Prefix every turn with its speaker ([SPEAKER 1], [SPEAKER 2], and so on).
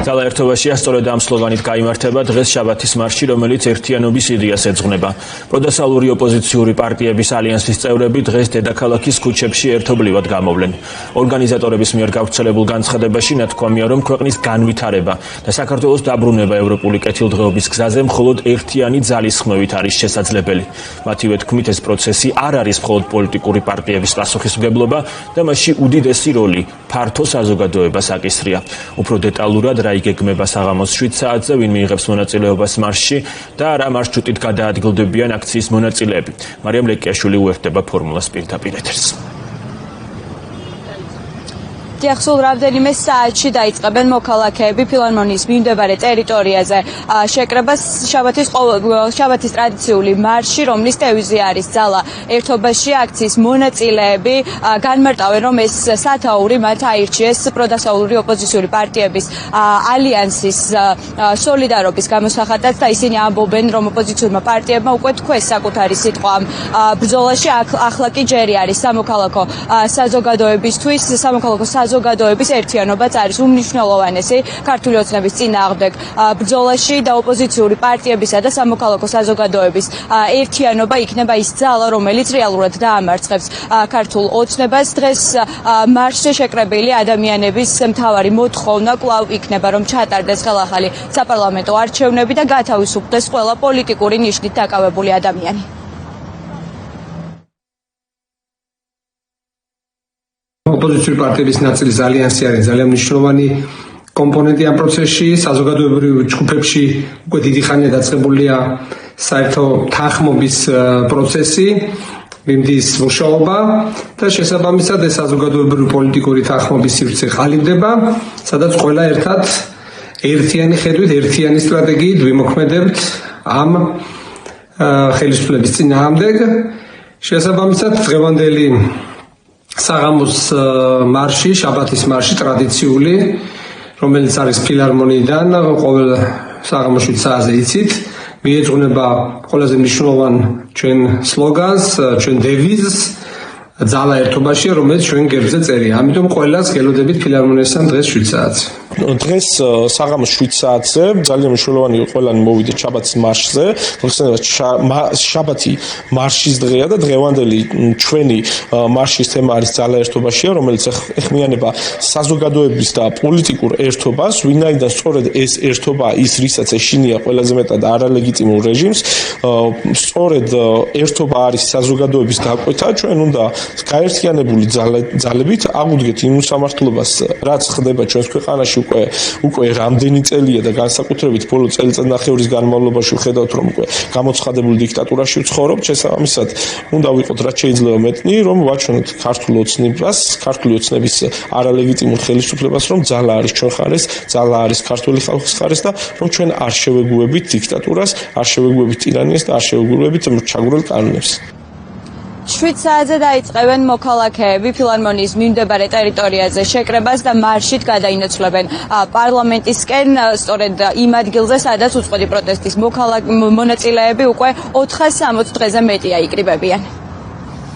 [SPEAKER 1] ძალაერთობაშია სწორედ ამ სლოგანით გაიმართება დღეს შაბათის მარში, რომელიც ერთიანობის იდეას ეძღვნება. პროდესალური ოპოზიციური პარტიების ალიანსის წევრები დღეს დედაქალაქის ქუჩებში ერთობლივად გამოვლენ. ორგანიზატორების მიერ გავრცელებულ განცხადებაში ნათქვამია, რომ ქვეყნის განვითარება და საქართველოს დაბრუნება ევროპული კეთილდღეობის გზაზე მხოლოდ ერთიანი ძალისხმევით არის შესაძლებელი. მათივე თქმით, ეს პროცესი არ არის მხოლოდ პოლიტიკური პარტიების პასუხისმგებლობა და მასში უდიდესი როლი ფართო საზოგადოებას აკისრია. უფრო დეტალურად რა იგეგმება საღამოს 7 საათზე, ვინ მიიღებს მონაწილეობას მარშში და რა მარშრუტით გადაადგილდებიან აქციის მონაწილეები. მარიამ ლეკიაშვილი უერთდება ფორმულას პირდაპირ ეთერს.
[SPEAKER 2] სულ რამდენიმე საათში დაიწყებენ მოქალაქეები ფილარმონიის მიმდებარე ტერიტორიაზე შეკრებას შაბათის ტრადიციული მარში, რომლის დევიზი არის ძალა ერთობაში. აქციის მონაწილეები განმარტავენ, რომ ეს სათაური მათ აირჩიეს პროდესალური ოპოზიციური პარტიების ალიანსის სოლიდარობის გამოსახატად და ისინი ამბობენ, რომ ოპოზიციურმა პარტიებმა უკვე თქვეს საკუთარი სიტყვა ამ ბრძოლაში. ახლა კი ჯერი არის სამოქალაქო საზოგადოებისთვის, საზოგადოების ერთიანობაც არის უმნიშვნელოვანესი ქართული ოცნების წინააღმდეგ ბრძოლაში და ოპოზიციური პარტიებისა და სამოქალაქო საზოგადოების ერთიანობა იქნება ის ძალა, რომელიც რეალურად დაამარცხებს ქართულ ოცნებას. დღეს მარშზე შეკრებილი ადამიანების მთავარი მოთხოვნა კვლავ იქნება, რომ ჩატარდეს ხელახალი საპარლამენტო არჩევნები და გათავისუფლდეს ყველა პოლიტიკური ნიშნით დაკავებული ადამიანი.
[SPEAKER 3] ოპოზიციური პარტიების ნაწილის ალიანსი არის ძალიან მნიშვნელოვანი კომპონენტი ამ პროცესში. საზოგადოებრივ ჯგუფებში უკვე დიდი ხანია დაწყებულია საერთო თანხმობის პროცესი, მიმდის მუშაობა და შესაბამისად ეს საზოგადოებრივ პოლიტიკური თანხმობის სივრცე ყალიბდება, სადაც ყველა ერთად ერთიანი ხედვით, ერთიანი სტრატეგიით ვიმოქმედებთ ამ ხელისუფლების წინააღმდეგ. შესაბამისად დღევანდელი საღამოს მარში, შაბათის მარში ტრადიციული, რომელიც არის ფილარმონიიდან ყოველ საღამოს 7 საათზე იცით, მიეძღვნება ყველაზე მნიშვნელოვან ჩვენ სლოგანს, ჩვენ დევიზს ძალა ერთობაშია, რომელიც ჩვენ გერბზე წერია. ამიტომ ყველას გელოდებით ფილარმონიასთან დღეს 7 საათზე.
[SPEAKER 4] დღეს საღამოს 7 საათზე ძალიან მნიშვნელოვანი ყველანი მოვიდეთ შაბათის მარშზე. მოხსენებათ შაბათი მარშის დღეა და დღევანდელი ჩვენი მარშის თემა არის ძალა ერთობაშია, რომელიც ეხმიანება საზოგადოების და პოლიტიკურ ერთობას, ვინაიდან სწორედ ეს ერთობა ის რისაც ეშინია ყველაზე მეტად არალეგიტიმურ რეჟიმს. სწორედ ერთობა არის საზოგადოების გაკვეთა, ჩვენ უნდა გაერთიანებული ძალებით აღვდგეთ იმ უსამართლობას, რაც ხდება ჩვენს ქვეყანაში უკვე რამდენი წელია და განსაკუთრებით ბოლო წელიწადნახევრის განმავლობაში ვხედავთ, რომ უკვე გამოცხადებული დიქტატურაში ვცხოვრობთ. შესაბამისად, უნდა ვიყოთ რაც შეიძლება მეტნი, რომ ვაჩვენოთ ქართულ ოცნებას, ქართული ოცნების არალეგიტიმურ ხელისუფლებას, რომ ძალა არის ჩვენ ხარეს, ძალა არის ქართული ხალხის ხარეს და რომ ჩვენ არ შევეგუებით დიქტატურას, არ შევეგუებით ტირანიას და არ შევეგუებით ჩაგვრელ კანონებს.
[SPEAKER 2] 7 საათზე დაიწყებენ მოქალაქეები ფილარმონიის მიმდებარე ტერიტორიაზე შეკრებას და მარშით გადაინაცვლებენ პარლამენტისკენ, სწორედ იმ ადგილზე, სადაც უწყვეტი პროტესტის მონაწილეები უკვე 460 დღეზე მეტია იკრიბებიან.